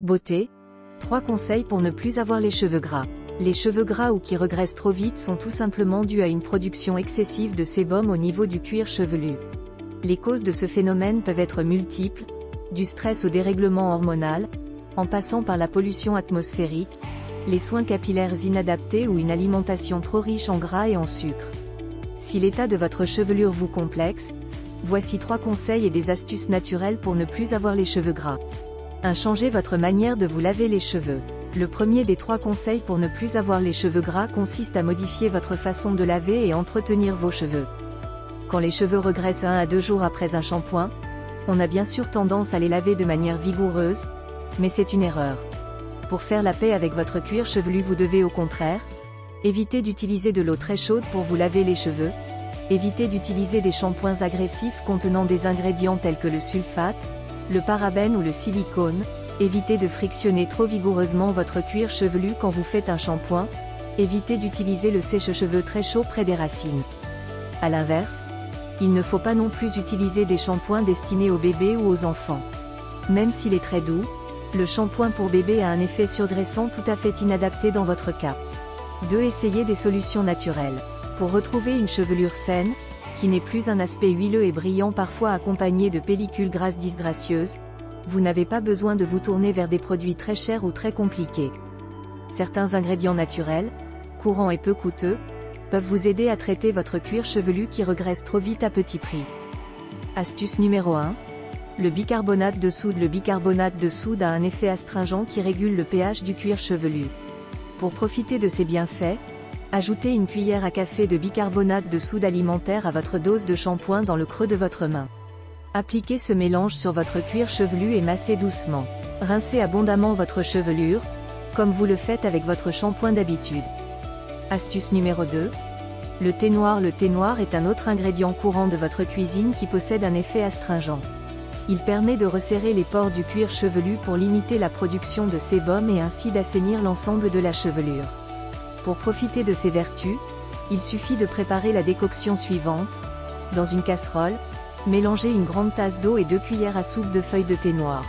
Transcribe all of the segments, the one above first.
Beauté. 3 conseils pour ne plus avoir les cheveux gras. Les cheveux gras ou qui regraissent trop vite sont tout simplement dus à une production excessive de sébum au niveau du cuir chevelu. Les causes de ce phénomène peuvent être multiples, du stress au dérèglement hormonal, en passant par la pollution atmosphérique, les soins capillaires inadaptés ou une alimentation trop riche en gras et en sucre. Si l'état de votre chevelure vous complexe, voici 3 conseils et des astuces naturelles pour ne plus avoir les cheveux gras. 1. Changez votre manière de vous laver les cheveux. Le premier des 3 conseils pour ne plus avoir les cheveux gras consiste à modifier votre façon de laver et entretenir vos cheveux. Quand les cheveux regraissent 1 à 2 jours après un shampoing, on a bien sûr tendance à les laver de manière vigoureuse, mais c'est une erreur. Pour faire la paix avec votre cuir chevelu, vous devez au contraire éviter d'utiliser de l'eau très chaude pour vous laver les cheveux, éviter d'utiliser des shampoings agressifs contenant des ingrédients tels que le sulfate, le parabène ou le silicone, évitez de frictionner trop vigoureusement votre cuir chevelu quand vous faites un shampoing, évitez d'utiliser le sèche-cheveux très chaud près des racines. A l'inverse, il ne faut pas non plus utiliser des shampoings destinés aux bébés ou aux enfants. Même s'il est très doux, le shampoing pour bébé a un effet surgraissant tout à fait inadapté dans votre cas. 2. Essayez des solutions naturelles. Pour retrouver une chevelure saine, qui n'est plus un aspect huileux et brillant parfois accompagné de pellicules grasses disgracieuses, vous n'avez pas besoin de vous tourner vers des produits très chers ou très compliqués. Certains ingrédients naturels, courants et peu coûteux, peuvent vous aider à traiter votre cuir chevelu qui regraisse trop vite à petit prix. Astuce numéro 1. Le bicarbonate de soude. Le bicarbonate de soude a un effet astringent qui régule le pH du cuir chevelu. Pour profiter de ses bienfaits, ajoutez une cuillère à café de bicarbonate de soude alimentaire à votre dose de shampoing dans le creux de votre main. Appliquez ce mélange sur votre cuir chevelu et massez doucement. Rincez abondamment votre chevelure, comme vous le faites avec votre shampoing d'habitude. Astuce numéro 2. Le thé noir. Le thé noir est un autre ingrédient courant de votre cuisine qui possède un effet astringent. Il permet de resserrer les pores du cuir chevelu pour limiter la production de sébum et ainsi d'assainir l'ensemble de la chevelure. Pour profiter de ses vertus, il suffit de préparer la décoction suivante. Dans une casserole, mélangez une grande tasse d'eau et 2 cuillères à soupe de feuilles de thé noir.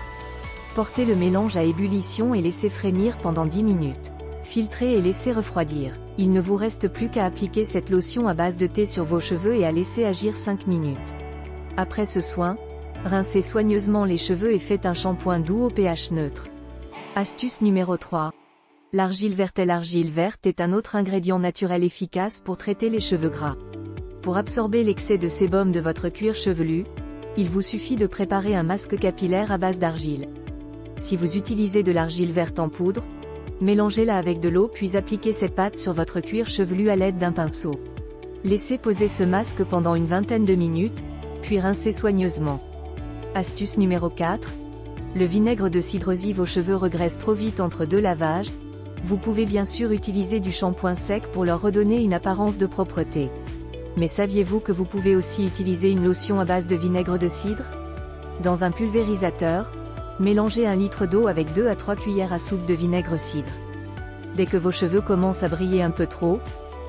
Portez le mélange à ébullition et laissez frémir pendant 10 minutes. Filtrez et laissez refroidir. Il ne vous reste plus qu'à appliquer cette lotion à base de thé sur vos cheveux et à laisser agir 5 minutes. Après ce soin, rincez soigneusement les cheveux et faites un shampoing doux au pH neutre. Astuce numéro 3. L'argile verte. L'argile verte est un autre ingrédient naturel efficace pour traiter les cheveux gras. Pour absorber l'excès de sébum de votre cuir chevelu, il vous suffit de préparer un masque capillaire à base d'argile. Si vous utilisez de l'argile verte en poudre, mélangez-la avec de l'eau puis appliquez cette pâte sur votre cuir chevelu à l'aide d'un pinceau. Laissez poser ce masque pendant une vingtaine de minutes, puis rincez soigneusement. Astuce numéro 4. Le vinaigre de cidre. Si vos cheveux regraissent trop vite entre 2 lavages, vous pouvez bien sûr utiliser du shampoing sec pour leur redonner une apparence de propreté. Mais saviez-vous que vous pouvez aussi utiliser une lotion à base de vinaigre de cidre? Dans un pulvérisateur, mélangez 1 litre d'eau avec 2 à 3 cuillères à soupe de vinaigre cidre. Dès que vos cheveux commencent à briller un peu trop,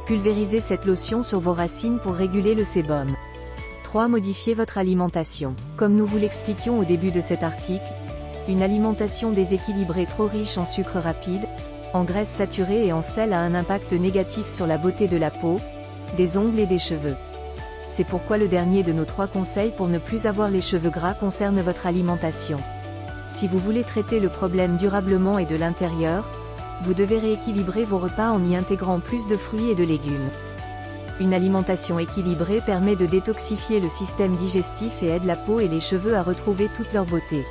pulvérisez cette lotion sur vos racines pour réguler le sébum. 3. Modifiez votre alimentation. Comme nous vous l'expliquions au début de cet article, une alimentation déséquilibrée trop riche en sucre rapide, en graisses saturées et en sel a un impact négatif sur la beauté de la peau, des ongles et des cheveux. C'est pourquoi le dernier de nos 3 conseils pour ne plus avoir les cheveux gras concerne votre alimentation. Si vous voulez traiter le problème durablement et de l'intérieur, vous devez rééquilibrer vos repas en y intégrant plus de fruits et de légumes. Une alimentation équilibrée permet de détoxifier le système digestif et aide la peau et les cheveux à retrouver toute leur beauté.